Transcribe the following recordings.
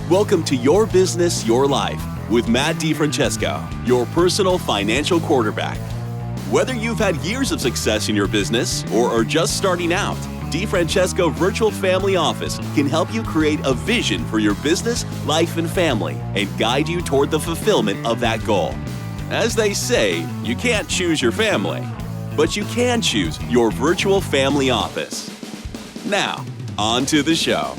Welcome to Your Business, Your Life with Matt DiFrancesco, your personal financial quarterback. Whether you've had years of success in your business or are just starting out, DiFrancesco Virtual Family Office can help you create a vision for your business, life, and family and guide you toward the fulfillment of that goal. As they say, you can't choose your family, but you can choose your virtual family office. Now, on to the show.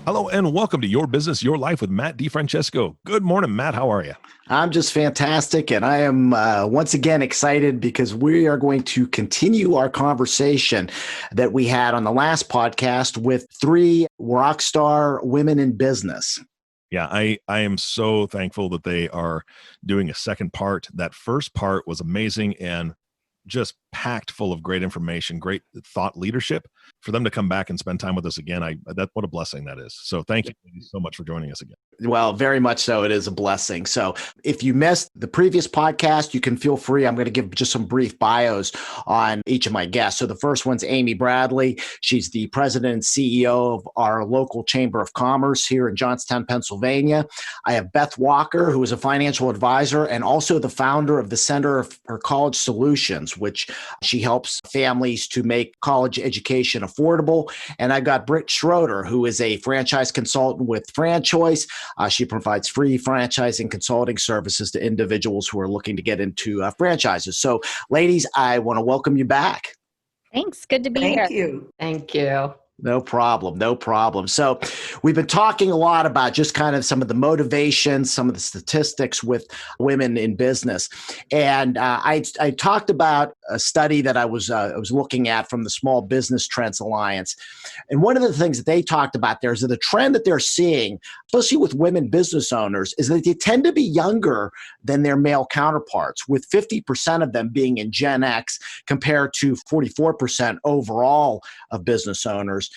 Hello and welcome to Your Business, Your Life with Matt DiFrancesco. Good morning, Matt. How are you? I'm just fantastic, and I am once again excited because we are going to continue our conversation that we had on the last podcast with three rock star women in business. Yeah, I am so thankful that they are doing a second part. That first part was amazing and just packed full of great information, great thought leadership. For them to come back and spend time with us again, what a blessing that is. So thank you so much for joining us again. Well, very much so. It is a blessing. So if you missed the previous podcast, you can feel free. I'm going to give just some brief bios on each of my guests. So the first one's Amy Bradley. She's the president and CEO of our local Chamber of Commerce here in Johnstown, Pennsylvania. I have Beth Walker, who is a financial advisor and also the founder of the Center for College Solutions, which she helps families to make college education affordable. And I've got Britt Schroeder, who is a franchise consultant with FranChoice. She provides free franchising consulting services to individuals who are looking to get into franchises. So, ladies, I want to welcome you back. Thanks. Good to be here. Thank you. No problem. No problem. So we've been talking a lot about just kind of some of the motivation, some of the statistics with women in business. And I talked about a study that I was looking at from the Small Business Trends Alliance. And one of the things that they talked about there is that the trend that they're seeing, especially with women business owners, is that they tend to be younger than their male counterparts, with 50% of them being in Gen X compared to 44% overall of business owners.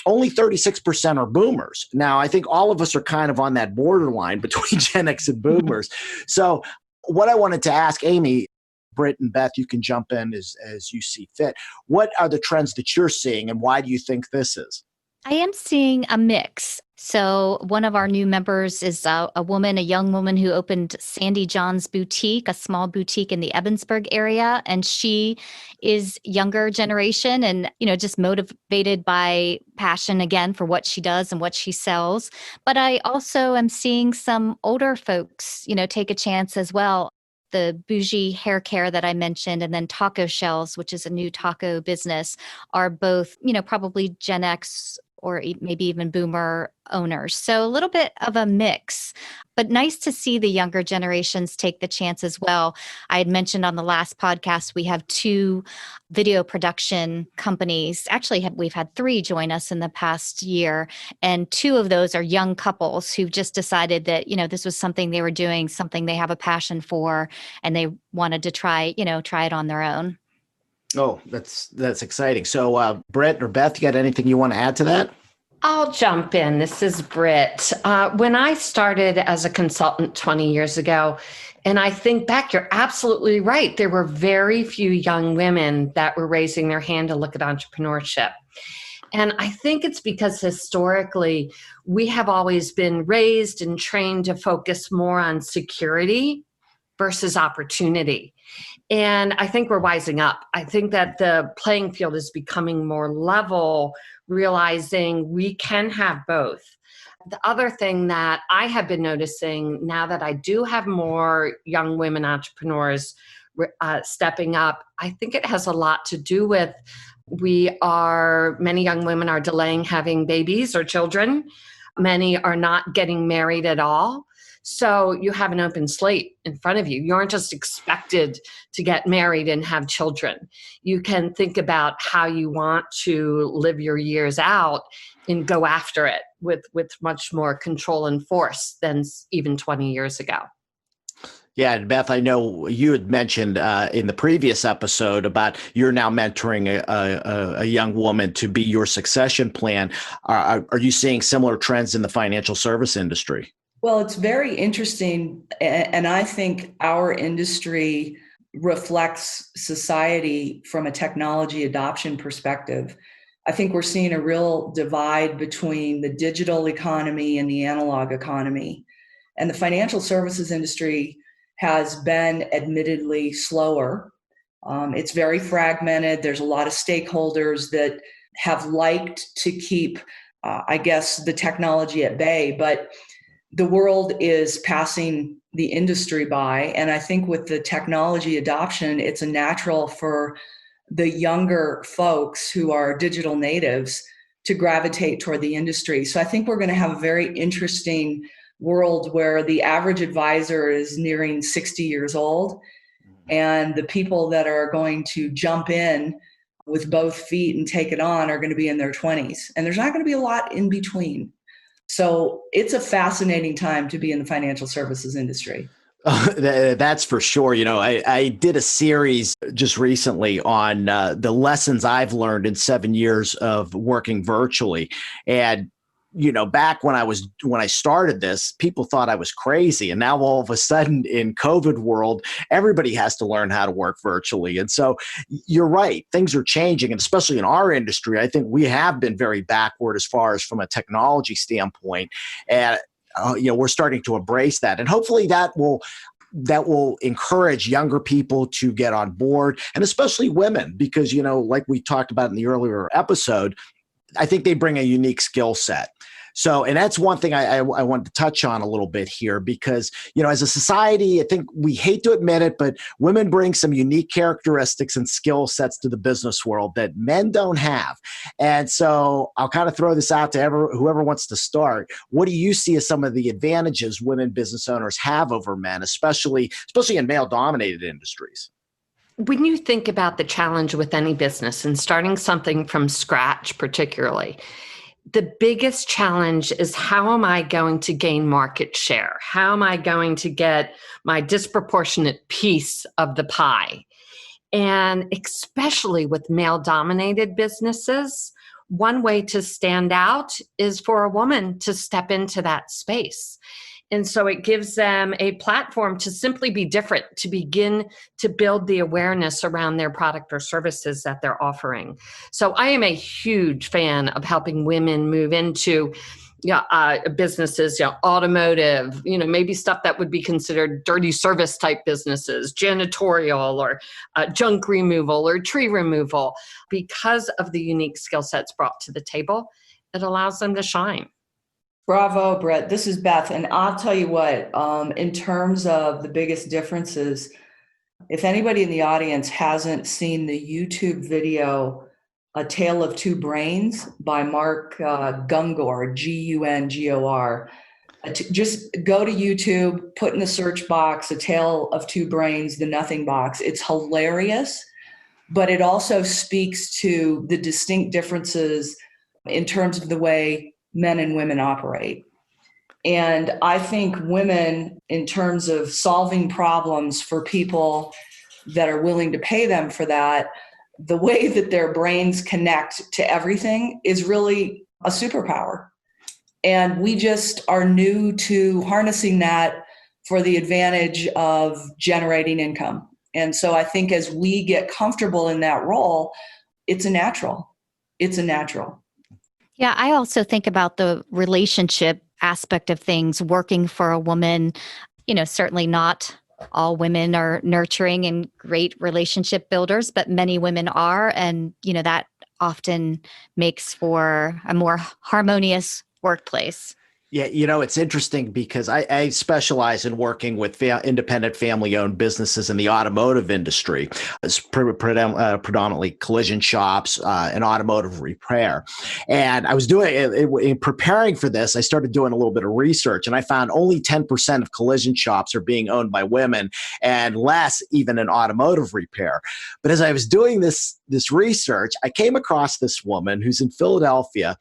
Only 36% are boomers. Now, I think all of us are kind of on that borderline between Gen X and boomers. So what I wanted to ask Amy, Britt and Beth, you can jump in as you see fit. What are the trends that you're seeing and why do you think this is? I am seeing a mix. So one of our new members is a young woman who opened Sandy John's Boutique, a small boutique in the Ebensburg area. And she is younger generation and, just motivated by passion again for what she does and what she sells. But I also am seeing some older folks, take a chance as well. The bougie hair care that I mentioned, and then taco shells, which is a new taco business, are both, probably Gen X or maybe even boomer owners. So a little bit of a mix, but nice to see the younger generations take the chance as well. I had mentioned on the last podcast, we have two video production companies. Actually, we've had three join us in the past year. And two of those are young couples who've just decided that, this was something they were doing, something they have a passion for, and they wanted to try it on their own. Oh, that's exciting. So, Britt or Beth, you got anything you want to add to that? I'll jump in. This is Britt. When I started as a consultant 20 years ago, and I think back, you're absolutely right. There were very few young women that were raising their hand to look at entrepreneurship. And I think it's because historically, we have always been raised and trained to focus more on security versus opportunity. And I think we're wising up. I think that the playing field is becoming more level, realizing we can have both. The other thing that I have been noticing now that I do have more young women entrepreneurs stepping up, I think it has a lot to do with many young women are delaying having babies or children. Many are not getting married at all. So you have an open slate in front of you. You aren't just expected to get married and have children. You can think about how you want to live your years out and go after it with much more control and force than even 20 years ago. Yeah, and Beth, I know you had mentioned in the previous episode about you're now mentoring a young woman to be your succession plan. Are you seeing similar trends in the financial service industry? Well, it's very interesting. And I think our industry reflects society from a technology adoption perspective. I think we're seeing a real divide between the digital economy and the analog economy. And the financial services industry has been admittedly slower. It's very fragmented. There's a lot of stakeholders that have liked to keep, the technology at bay, but the world is passing the industry by. And I think with the technology adoption, it's a natural for the younger folks who are digital natives to gravitate toward the industry. So I think we're going to have a very interesting world where the average advisor is nearing 60 years old, and the people that are going to jump in with both feet and take it on are going to be in their 20s. And there's not going to be a lot in between. So it's a fascinating time to be in the financial services industry. That's for sure. I did a series just recently on the lessons I've learned in 7 years of working virtually. And back when I started this, people thought I was crazy. And now all of a sudden in COVID world, everybody has to learn how to work virtually. And so you're right, things are changing. And especially in our industry, I think we have been very backward as far as from a technology standpoint. And we're starting to embrace that. And hopefully that will encourage younger people to get on board, and especially women, because, like we talked about in the earlier episode, I think they bring a unique skill set. So, and that's one thing I wanted to touch on a little bit here, because, as a society, I think we hate to admit it, but women bring some unique characteristics and skill sets to the business world that men don't have. And so I'll kind of throw this out to whoever wants to start. What do you see as some of the advantages women business owners have over men, especially in male-dominated industries? When you think about the challenge with any business and starting something from scratch, particularly, the biggest challenge is, how am I going to gain market share? How am I going to get my disproportionate piece of the pie? And especially with male-dominated businesses, one way to stand out is for a woman to step into that space. And so it gives them a platform to simply be different, to begin to build the awareness around their product or services that they're offering. So I am a huge fan of helping women move into businesses, automotive, maybe stuff that would be considered dirty service type businesses, janitorial or junk removal or tree removal. Because of the unique skill sets brought to the table, it allows them to shine. Bravo, Britt. This is Beth. And I'll tell you what, in terms of the biggest differences, if anybody in the audience hasn't seen the YouTube video, A Tale of Two Brains by Mark Gungor, Gungor, just go to YouTube, put in the search box, A Tale of Two Brains, the Nothing Box. It's hilarious, but it also speaks to the distinct differences in terms of the way men and women operate. And I think women, in terms of solving problems for people that are willing to pay them for that, the way that their brains connect to everything is really a superpower. And we just are new to harnessing that for the advantage of generating income. And so I think as we get comfortable in that role, it's a natural. Yeah, I also think about the relationship aspect of things, working for a woman. Certainly not all women are nurturing and great relationship builders, but many women are. And, that often makes for a more harmonious workplace. Yeah, it's interesting because I specialize in working with independent family-owned businesses in the automotive industry. It's predominantly collision shops and automotive repair. And I was in preparing for this, I started doing a little bit of research, and I found only 10% of collision shops are being owned by women, and less even in automotive repair. But as I was doing this research, I came across this woman who's in Philadelphia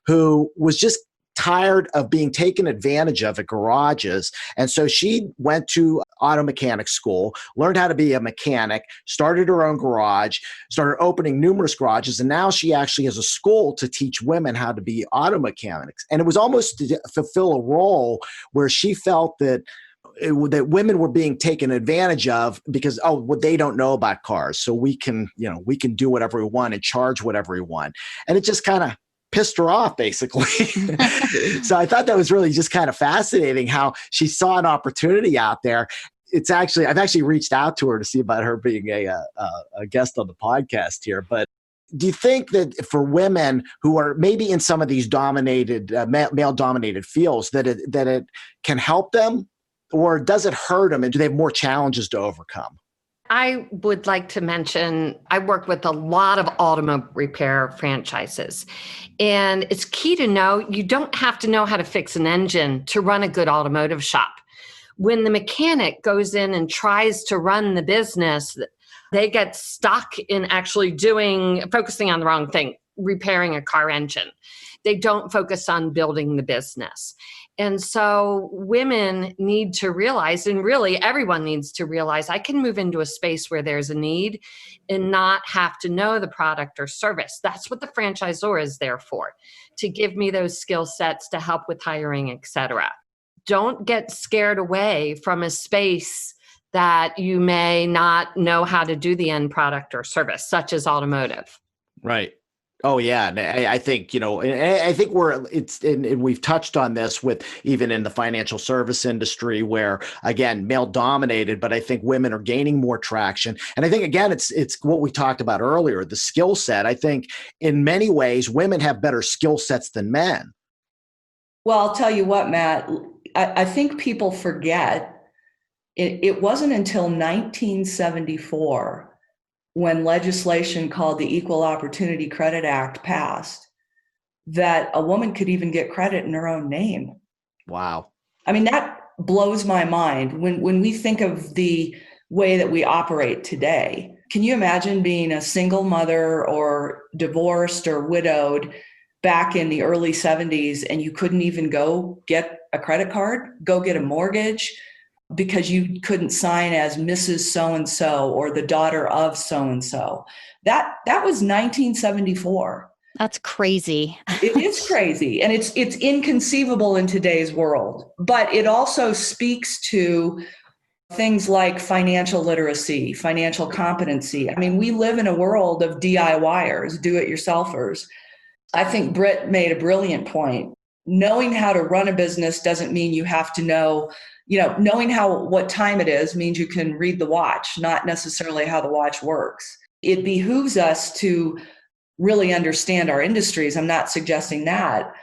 who was just tired of being taken advantage of at garages. And so she went to auto mechanic school, learned how to be a mechanic, started her own garage, started opening numerous garages. And now she actually has a school to teach women how to be auto mechanics. And it was almost to fulfill a role where she felt that that women were being taken advantage of because, well, they don't know about cars. So we can do whatever we want and charge whatever we want. And it just kind of pissed her off, basically. So I thought that was really just kind of fascinating how she saw an opportunity out there. I've actually reached out to her to see about her being a guest on the podcast here. But do you think that for women who are maybe in some of these dominated, male-dominated fields, that it can help them, or does it hurt them, and do they have more challenges to overcome? I would like to mention, I work with a lot of automobile repair franchises. And it's key to know you don't have to know how to fix an engine to run a good automotive shop. When the mechanic goes in and tries to run the business, they get stuck in actually focusing on the wrong thing, repairing a car engine. They don't focus on building the business. And so women need to realize, and really everyone needs to realize, I can move into a space where there's a need and not have to know the product or service. That's what the franchisor is there for, to give me those skill sets to help with hiring, et cetera. Don't get scared away from a space that you may not know how to do the end product or service, such as automotive. Right. Oh yeah, and I think I think and we've touched on this with even in the financial service industry, where again male dominated, but I think women are gaining more traction. And I think again it's what we talked about earlier, the skill set. I think in many ways women have better skill sets than men. Well, I'll tell you what, Matt. I think people forget it wasn't until 1974. When legislation called the Equal Opportunity Credit Act passed, that a woman could even get credit in her own name. Wow. I mean, that blows my mind when we think of the way that we operate today. Can you imagine being a single mother or divorced or widowed back in the early 70s and you couldn't even go get a credit card, go get a mortgage, because you couldn't sign as Mrs. So-and-so or the daughter of so-and-so. That was 1974. That's crazy. It is crazy. And it's inconceivable in today's world. But it also speaks to things like financial literacy, financial competency. I mean, we live in a world of DIYers, do-it-yourselfers. I think Britt made a brilliant point. Knowing how to run a business doesn't mean you have to know, knowing what time it is means you can read the watch, not necessarily how the watch works. It behooves us to really understand our industries. I'm not suggesting that,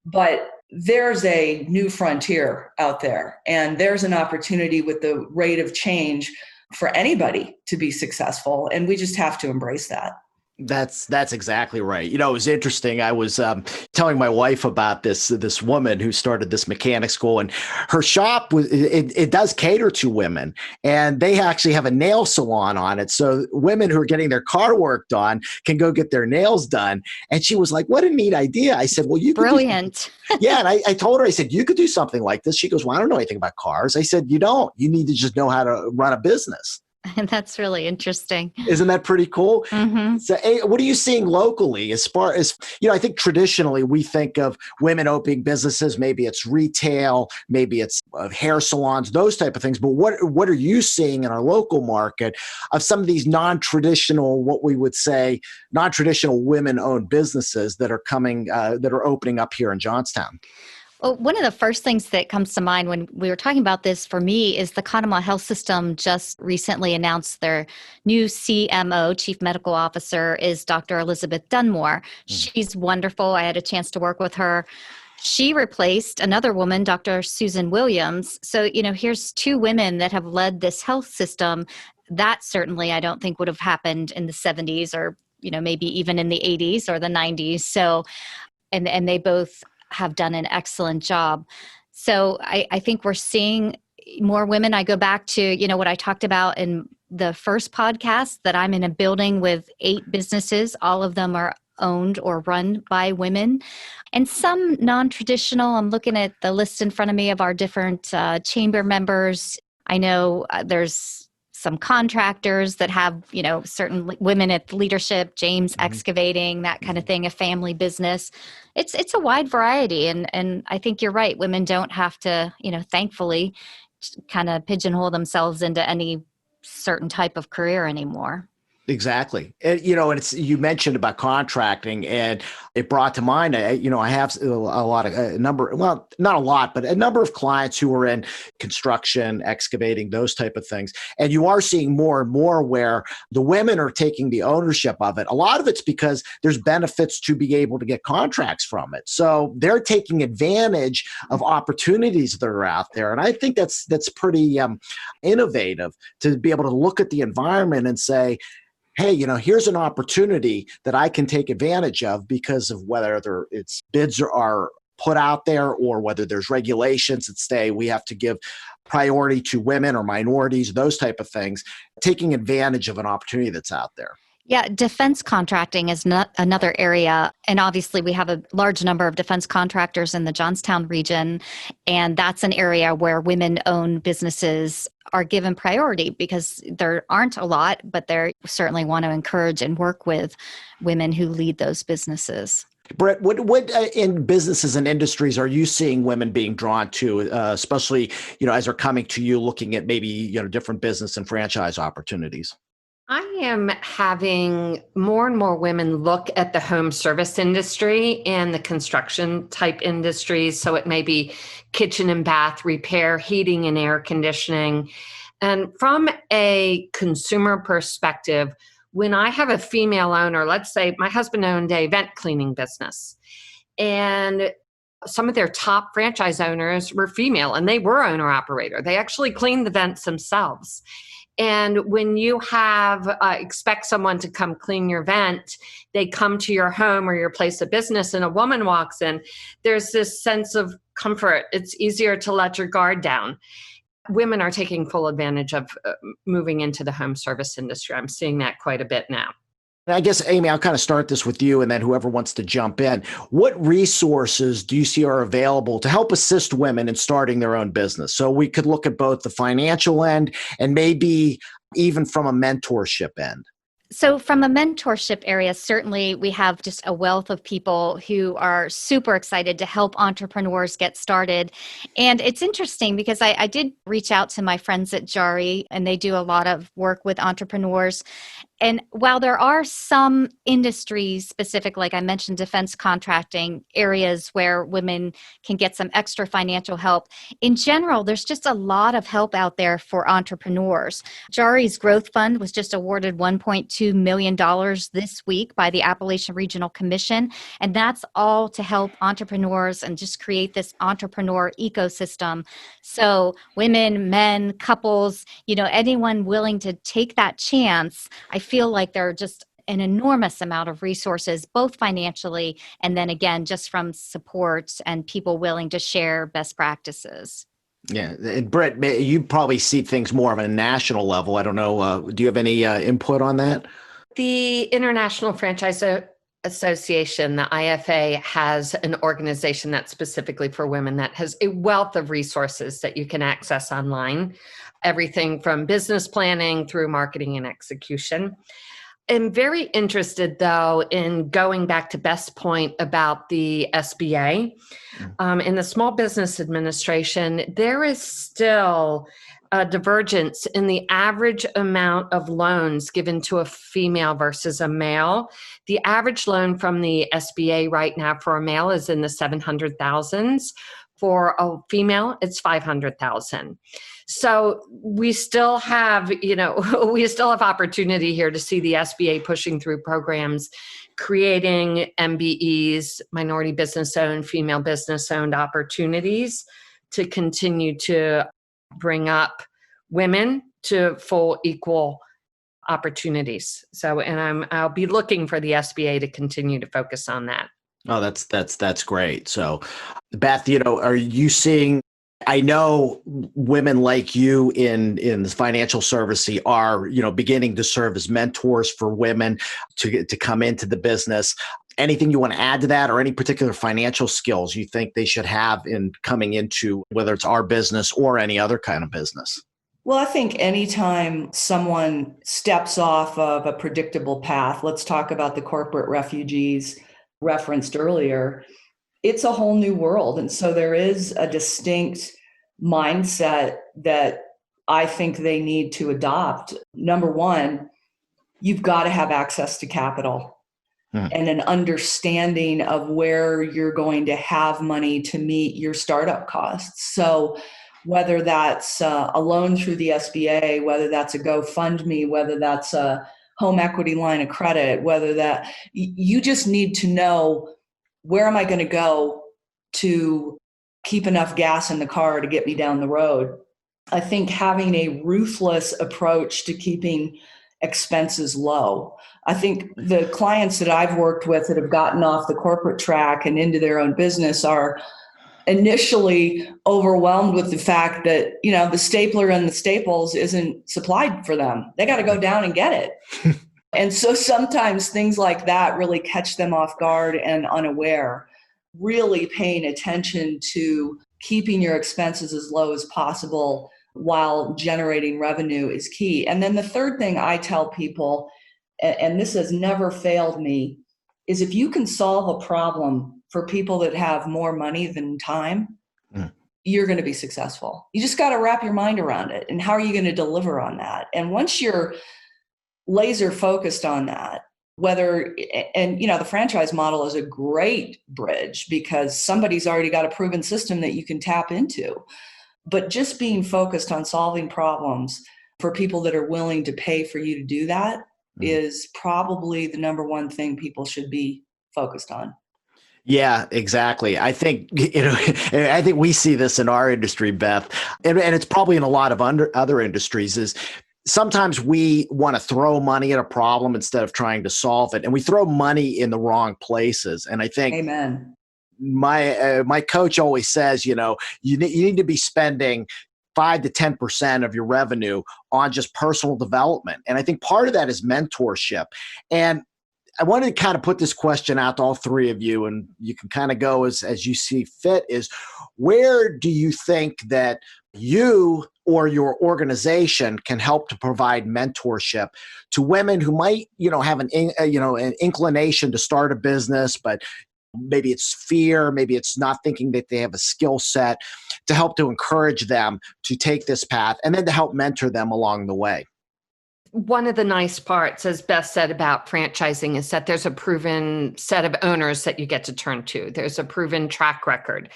but there's a new frontier out there, and there's an opportunity with the rate of change for anybody to be successful, and we just have to embrace that. That's exactly right. It was interesting. I was telling my wife about this woman who started this mechanic school, and her shop it does cater to women, and they actually have a nail salon on it. So women who are getting their car work done can go get their nails done. And she was like, "What a neat idea!" I said, "Well, you could brilliant." Yeah, and I told her, I said, "You could do something like this." She goes, "Well, I don't know anything about cars." I said, "You don't. You need to just know how to run a business." And that's really interesting. Isn't that pretty cool? Mm-hmm. So, what are you seeing locally as far as, I think traditionally we think of women opening businesses, maybe it's retail, maybe it's hair salons, those type of things. But what are you seeing in our local market of some of these non-traditional, what we would say, non-traditional women-owned businesses that are coming, that are opening up here in Johnstown? Well, one of the first things that comes to mind when we were talking about this for me is the Conemaugh Health System just recently announced their new CMO, Chief Medical Officer, is Dr. Elizabeth Dunmore. She's wonderful. I had a chance to work with her. She replaced another woman, Dr. Susan Williams. So, here's two women that have led this health system. That certainly I don't think would have happened in the 70s or, maybe even in the 80s or the 90s. So, and they both have done an excellent job. So I think we're seeing more women. I go back to, what I talked about in the first podcast, that I'm in a building with 8 businesses. All of them are owned or run by women, and some non-traditional. I'm looking at the list in front of me of our different chamber members. I know there's some contractors that have, certain women at leadership, James Excavating, that kind of thing, a family business. It's a wide variety. And I think you're right. Women don't have to, thankfully, kind of pigeonhole themselves into any certain type of career anymore. Exactly. And, and you mentioned about contracting, and it brought to mind, I have a number, well, not a lot, but a number of clients who are in construction, excavating, those type of things. And you are seeing more and more where the women are taking the ownership of it. A lot of it's because there's benefits to be able to get contracts from it. So they're taking advantage of opportunities that are out there. And I think that's pretty innovative to be able to look at the environment and say, hey, here's an opportunity that I can take advantage of because of whether it's bids are put out there or whether there's regulations that say we have to give priority to women or minorities, those type of things, taking advantage of an opportunity that's out there. Yeah, defense contracting is not another area. And obviously, we have a large number of defense contractors in the Johnstown region. And that's an area where women-owned businesses are given priority because there aren't a lot, but they certainly want to encourage and work with women who lead those businesses. Britt, what in businesses and industries are you seeing women being drawn to, especially, as they're coming to you looking at maybe, different business and franchise opportunities? I am having more and more women look at the home service industry and the construction type industries. So it may be kitchen and bath repair, heating and air conditioning. And from a consumer perspective, when I have a female owner, let's say my husband owned a vent cleaning business, and some of their top franchise owners were female and they were owner operator. They actually cleaned the vents themselves. And when you have expect someone to come clean your vent, they come to your home or your place of business and a woman walks in, there's this sense of comfort. It's easier to let your guard down. Women are taking full advantage of moving into the home service industry. I'm seeing that quite a bit now. I guess, Amy, I'll kind of start this with you and then whoever wants to jump in. What resources do you see are available to help assist women in starting their own business? So we could look at both the financial end and maybe even from a mentorship end. So from a mentorship area, certainly we have just a wealth of people who are super excited to help entrepreneurs get started. And it's interesting because I did reach out to my friends at Jari, and they do a lot of work with entrepreneurs. And while there are some industries specific, like I mentioned, defense contracting areas where women can get some extra financial help, in general, there's just a lot of help out there for entrepreneurs. Jari's Growth Fund was just awarded $1.2 million this week by the Appalachian Regional Commission. And that's all to help entrepreneurs and just create this entrepreneur ecosystem. So women, men, couples, anyone willing to take that chance, I feel like there are just an enormous amount of resources, both financially and then again, just from support and people willing to share best practices. Yeah. And Britt, you probably see things more of a national level. I don't know. Do you have any input on that? The International Franchise Association, the IFA, has an organization that's specifically for women that has a wealth of resources that you can access online. Everything from business planning through marketing and execution. I'm very interested, though, in going back to Beth's point about the SBA. In the Small Business Administration, there is still a divergence in the average amount of loans given to a female versus a male. The average loan from the SBA right now for a male is in the 700,000s. For a female, it's 500,000. So we still have, opportunity here to see the SBA pushing through programs, creating MBEs, minority business owned, female business owned opportunities to continue to bring up women to full equal opportunities. So, and I'll be looking for the SBA to continue to focus on that. Oh, that's great. So, Beth, are you seeing? I know women like you in the financial services are, beginning to serve as mentors for women to come into the business. Anything you want to add to that, or any particular financial skills you think they should have in coming into whether it's our business or any other kind of business? Well, I think anytime someone steps off of a predictable path, let's talk about the corporate refugees referenced earlier, it's a whole new world. And so there is a distinct mindset that I think they need to adopt. Number one, you've got to have access to capital and an understanding of where you're going to have money to meet your startup costs. So whether that's a loan through the SBA, whether that's a GoFundMe, whether that's a home equity line of credit, whether that, you just need to know, where am I going to go to keep enough gas in the car to get me down the road? I think having a ruthless approach to keeping expenses low. I think the clients that I've worked with that have gotten off the corporate track and into their own business are initially overwhelmed with the fact that, the stapler and the staples isn't supplied for them. They got to go down and get it. And so sometimes things like that really catch them off guard and unaware. Really paying attention to keeping your expenses as low as possible while generating revenue is key. And then the third thing I tell people, and this has never failed me, is if you can solve a problem for people that have more money than time, you're going to be successful. You just got to wrap your mind around it. And how are you going to deliver on that? And once you're laser focused on that, the franchise model is a great bridge because somebody's already got a proven system that you can tap into. But just being focused on solving problems for people that are willing to pay for you to do that is probably the number one thing people should be focused on. Yeah, exactly. I think, I think we see this in our industry, Beth, and it's probably in a lot of other industries, is sometimes we want to throw money at a problem instead of trying to solve it. And we throw money in the wrong places. And I think Amen. My coach always says, you need to be spending 5 to 10% of your revenue on just personal development. And I think part of that is mentorship. And I wanted to kind of put this question out to all three of you, and you can kind of go as you see fit, is where do you think that you or your organization can help to provide mentorship to women who might, have an inclination to start a business, but maybe it's fear, maybe it's not thinking that they have a skill set, to help to encourage them to take this path and then to help mentor them along the way? One of the nice parts, as Beth said, about franchising is that there's a proven set of owners that you get to turn to. There's a proven track record.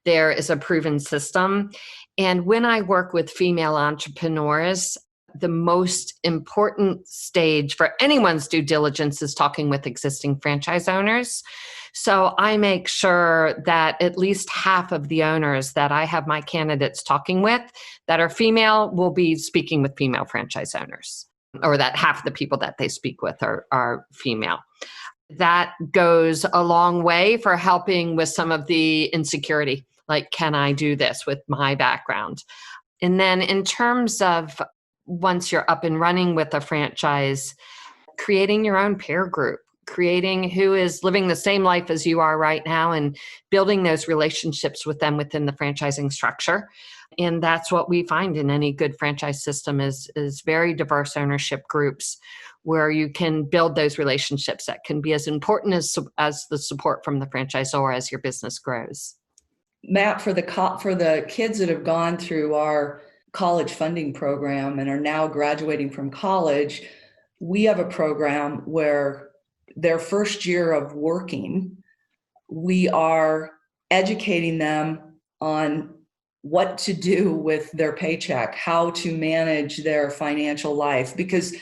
There is a proven system. And when I work with female entrepreneurs, the most important stage for anyone's due diligence is talking with existing franchise owners. So I make sure that at least half of the owners that I have my candidates talking with that are female will be speaking with female franchise owners, or that half of the people that they speak with are female. That goes a long way for helping with some of the insecurity, like, can I do this with my background? And then in terms of once you're up and running with a franchise, creating your own peer group, creating who is living the same life as you are right now and building those relationships with them within the franchising structure. And that's what we find in any good franchise system is very diverse ownership groups where you can build those relationships that can be as important as the support from the franchisor as your business grows. Matt, for the kids that have gone through our college funding program and are now graduating from college, we have a program where their first year of working, we are educating them on what to do with their paycheck, how to manage their financial life. Because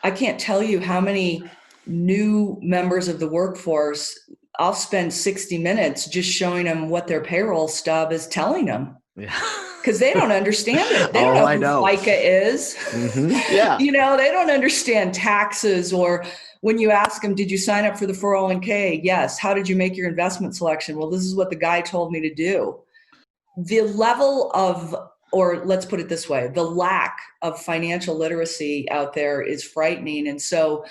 I can't tell you how many new members of the workforce I'll spend 60 minutes just showing them what their payroll stub is telling them. Yeah. Because they don't understand it. They don't know who FICA is. Mm-hmm. Yeah. They don't understand taxes, or when you ask them, did you sign up for the 401k? Yes. How did you make your investment selection? Well, this is what the guy told me to do. The level of, or let's put it this way, the lack of financial literacy out there is frightening. And so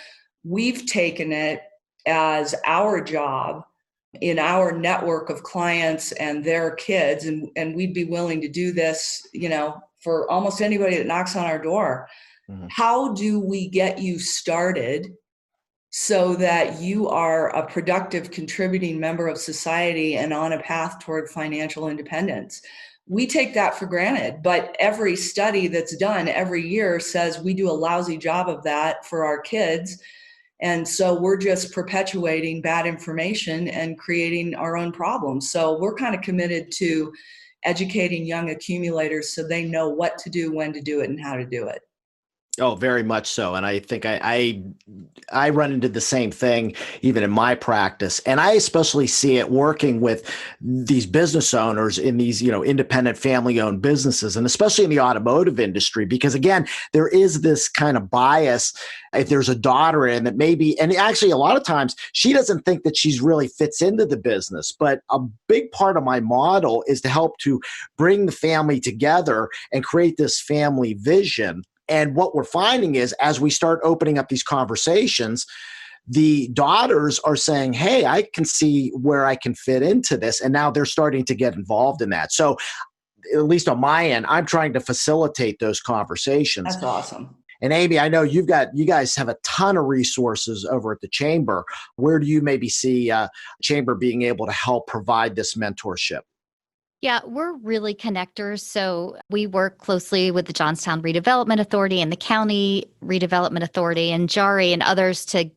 we've taken it as our job in our network of clients and their kids, and we'd be willing to do this, for almost anybody that knocks on our door. Mm-hmm. How do we get you started so that you are a productive, contributing member of society and on a path toward financial independence. We take that for granted, but every study that's done every year says we do a lousy job of that for our kids. And so we're just perpetuating bad information and creating our own problems. So we're kind of committed to educating young accumulators so they know what to do, when to do it, and how to do it. Oh, very much so. And I think I run into the same thing even in my practice. And I especially see it working with these business owners in these, independent family owned businesses, and especially in the automotive industry, because again, there is this kind of bias. If there's a daughter in that maybe, and actually a lot of times she doesn't think that she's really fits into the business, but a big part of my model is to help to bring the family together and create this family vision. And what we're finding is as we start opening up these conversations, the daughters are saying, hey, I can see where I can fit into this. And now they're starting to get involved in that. So at least on my end, I'm trying to facilitate those conversations. That's awesome. And Amy, I know you guys have a ton of resources over at the Chamber. Where do you maybe see Chamber being able to help provide this mentorship? Yeah, we're really connectors. So we work closely with the Johnstown Redevelopment Authority and the County Redevelopment Authority and JARI and others to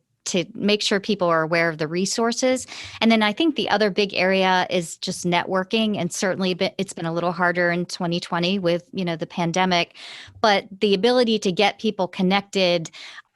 make sure people are aware of the resources. And then I think the other big area is just networking. And certainly it's been a little harder in 2020 with, the pandemic, but the ability to get people connected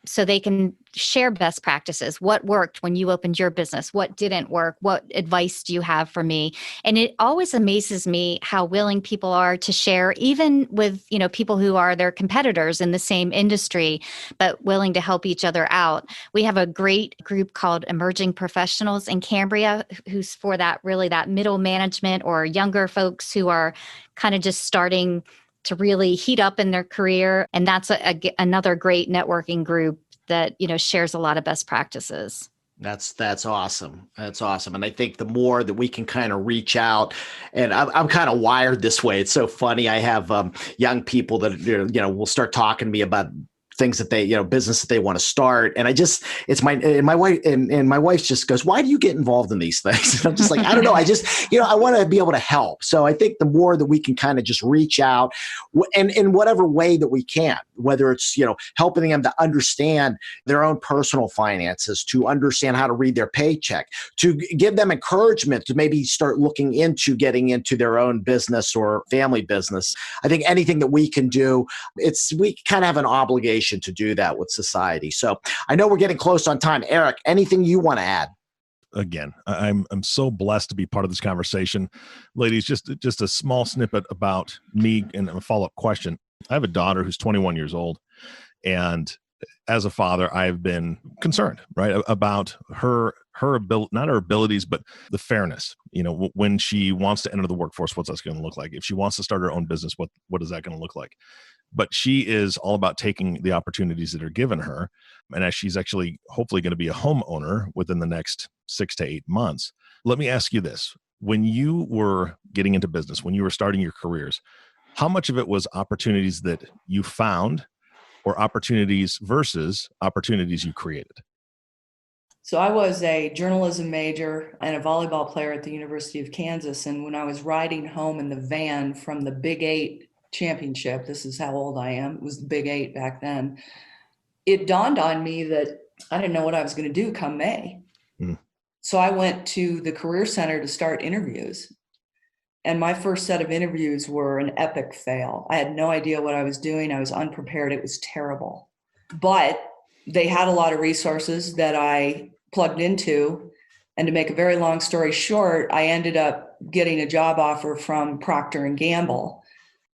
so they can share best practices. What worked when you opened your business? What didn't work? What advice do you have for me? And it always amazes me how willing people are to share, even with, people who are their competitors in the same industry, but willing to help each other out. We have a great group called Emerging Professionals in Cambria, who's for that middle management or younger folks who are kind of just starting to really heat up in their career. And that's another great networking group that, shares a lot of best practices. That's awesome. That's awesome. And I think the more that we can kind of reach out, and I'm kind of wired this way. It's so funny. I have young people that, will start talking to me about things that they, business that they want to start. And my wife just goes, why do you get involved in these things? And I'm just like, I don't know. I just, I want to be able to help. So I think the more that we can kind of just reach out and in whatever way that we can, whether it's, helping them to understand their own personal finances, to understand how to read their paycheck, to give them encouragement to maybe start looking into getting into their own business or family business. I think anything that we can do, we kind of have an obligation to do that with society. So I know we're getting close on time. Eric, anything you want to add? Again, I'm so blessed to be part of this conversation. Ladies, just a small snippet about me and a follow-up question. I have a daughter who's 21 years old, and as a father, I've been concerned, right, about her ability, not her abilities, but the fairness. When she wants to enter the workforce, what's that going to look like? If she wants to start her own business, what is that going to look like? But she is all about taking the opportunities that are given her. And as she's actually hopefully going to be a homeowner within the next 6 to 8 months, let me ask you this. When you were getting into business, when you were starting your careers, how much of it was opportunities that you found or opportunities versus opportunities you created? So I was a journalism major and a volleyball player at the University of Kansas. And when I was riding home in the van from the Big 8 championship, this is how old I am, it was the Big 8 back then, it dawned on me that I didn't know what I was going to do come May. So I went to the Career Center to start interviews. And my first set of interviews were an epic fail. I had no idea what I was doing. I was unprepared. It was terrible. But they had a lot of resources that I plugged into. And to make a very long story short, I ended up getting a job offer from Procter & Gamble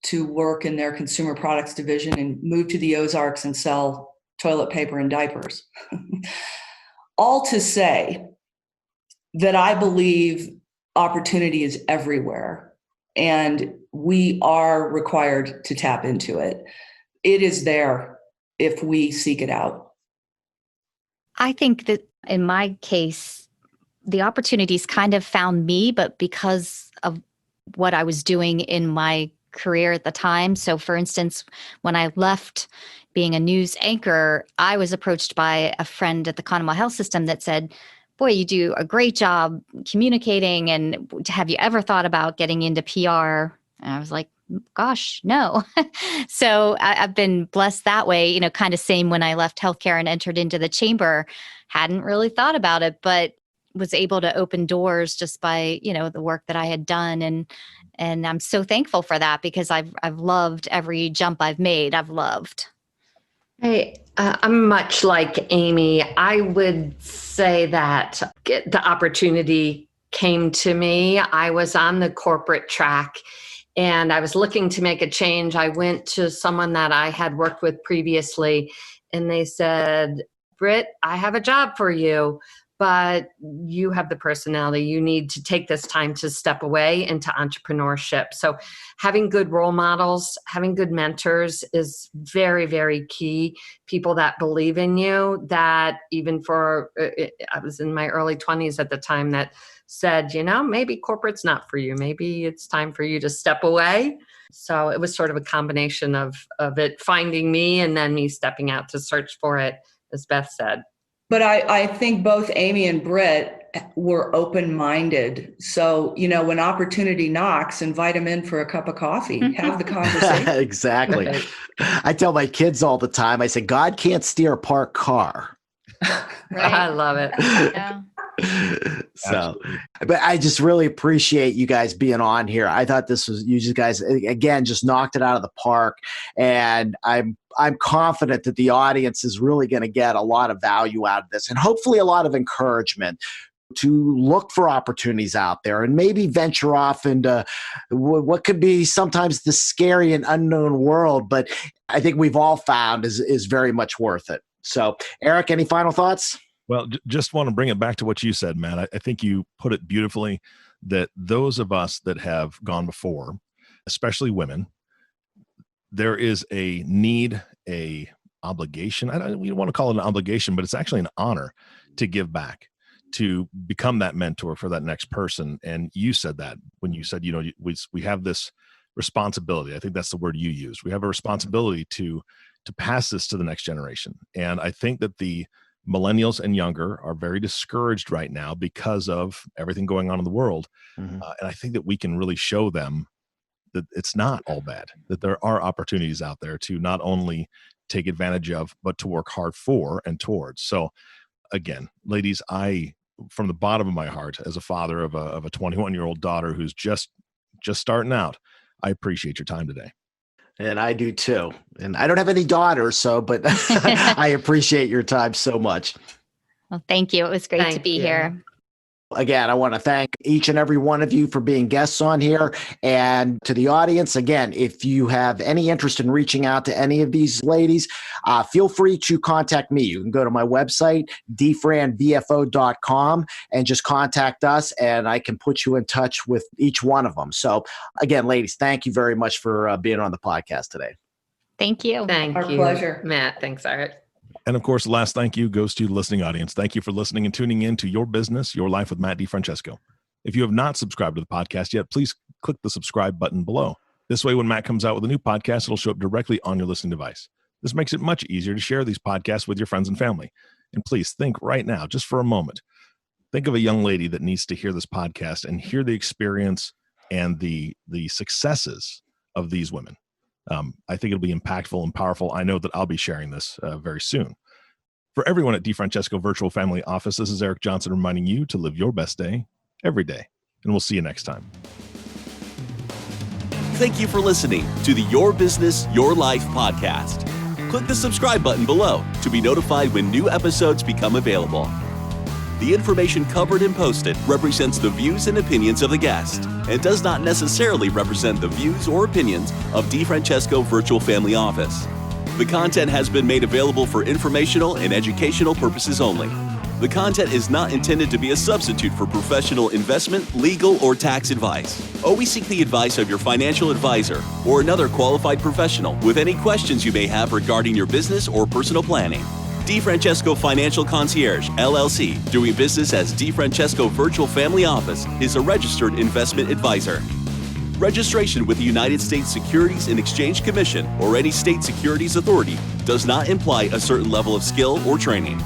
to work in their consumer products division and move to the Ozarks and sell toilet paper and diapers. All to say that I believe opportunity is everywhere and we are required to tap into it. It is there if we seek it out. I think that in my case, the opportunities kind of found me, but because of what I was doing in my career at the time. So for instance, when I left being a news anchor, I was approached by a friend at the Commonwealth Health System that said, boy, you do a great job communicating. And have you ever thought about getting into PR? And I was like, gosh, no. So I've been blessed that way, kind of same when I left healthcare and entered into the chamber, hadn't really thought about it, but was able to open doors just by, the work that I had done. And I'm so thankful for that because I've loved every jump I've made. I've loved. Hey, I'm much like Amy. I would say that the opportunity came to me. I was on the corporate track and I was looking to make a change. I went to someone that I had worked with previously and they said, Britt, I have a job for you, but you have the personality. You need to take this time to step away into entrepreneurship. So having good role models, having good mentors is very, very key. People that believe in you, that even I was in my early 20s at the time, that said, maybe corporate's not for you. Maybe it's time for you to step away. So it was sort of a combination of it finding me and then me stepping out to search for it, as Beth said. But I think both Amy and Britt were open-minded. So, when opportunity knocks, invite them in for a cup of coffee, have the conversation. Exactly. Right. I tell my kids all the time, I say, God can't steer a parked car. Right. I love it. Yeah. So, but I just really appreciate you guys being on here. I thought you guys, again, just knocked it out of the park. And I'm confident that the audience is really going to get a lot of value out of this and hopefully a lot of encouragement to look for opportunities out there and maybe venture off into what could be sometimes the scary and unknown world. But I think we've all found is very much worth it. So, Eric, any final thoughts? Well, just want to bring it back to what you said, Matt. I think you put it beautifully that those of us that have gone before, especially women, there is a need, a obligation. We don't want to call it an obligation, but it's actually an honor to give back, to become that mentor for that next person. And you said that when you said, we have this responsibility. I think that's the word you used. We have a responsibility to pass this to the next generation. And I think that the millennials and younger are very discouraged right now because of everything going on in the world. Mm-hmm. And I think that we can really show them that it's not all bad, that there are opportunities out there to not only take advantage of, but to work hard for and towards. So again, ladies, from the bottom of my heart, as a father of a 21-year-old daughter who's just starting out, I appreciate your time today. And I do too. And I don't have any daughters, but I appreciate your time so much. Well, thank you. It was great to be here. Again, I want to thank each and every one of you for being guests on here. And to the audience, again, if you have any interest in reaching out to any of these ladies, feel free to contact me. You can go to my website, DiFrancesco.com, and just contact us, and I can put you in touch with each one of them. So again, ladies, thank you very much for being on the podcast today. Thank you. Thank you. Our pleasure. Matt, thanks, Eric. And of course, the last thank you goes to the listening audience. Thank you for listening and tuning in to Your Business, Your Life with Matt DiFrancesco. If you have not subscribed to the podcast yet, please click the subscribe button below. This way, when Matt comes out with a new podcast, it'll show up directly on your listening device. This makes it much easier to share these podcasts with your friends and family. And please think right now, just for a moment, think of a young lady that needs to hear this podcast and hear the experience and the successes of these women. I think it'll be impactful and powerful. I know that I'll be sharing this very soon. For everyone at DiFrancesco Virtual Family Office, this is Eric Johnson reminding you to live your best day every day. And we'll see you next time. Thank you for listening to the Your Business, Your Life podcast. Click the subscribe button below to be notified when new episodes become available. The information covered and posted represents the views and opinions of the guest and does not necessarily represent the views or opinions of DiFrancesco Virtual Family Office. The content has been made available for informational and educational purposes only. The content is not intended to be a substitute for professional investment, legal, or tax advice. Always seek the advice of your financial advisor or another qualified professional with any questions you may have regarding your business or personal planning. DiFrancesco Financial Concierge, LLC, doing business as DiFrancesco Virtual Family Office, is a registered investment advisor. Registration with the United States Securities and Exchange Commission or any state securities authority does not imply a certain level of skill or training.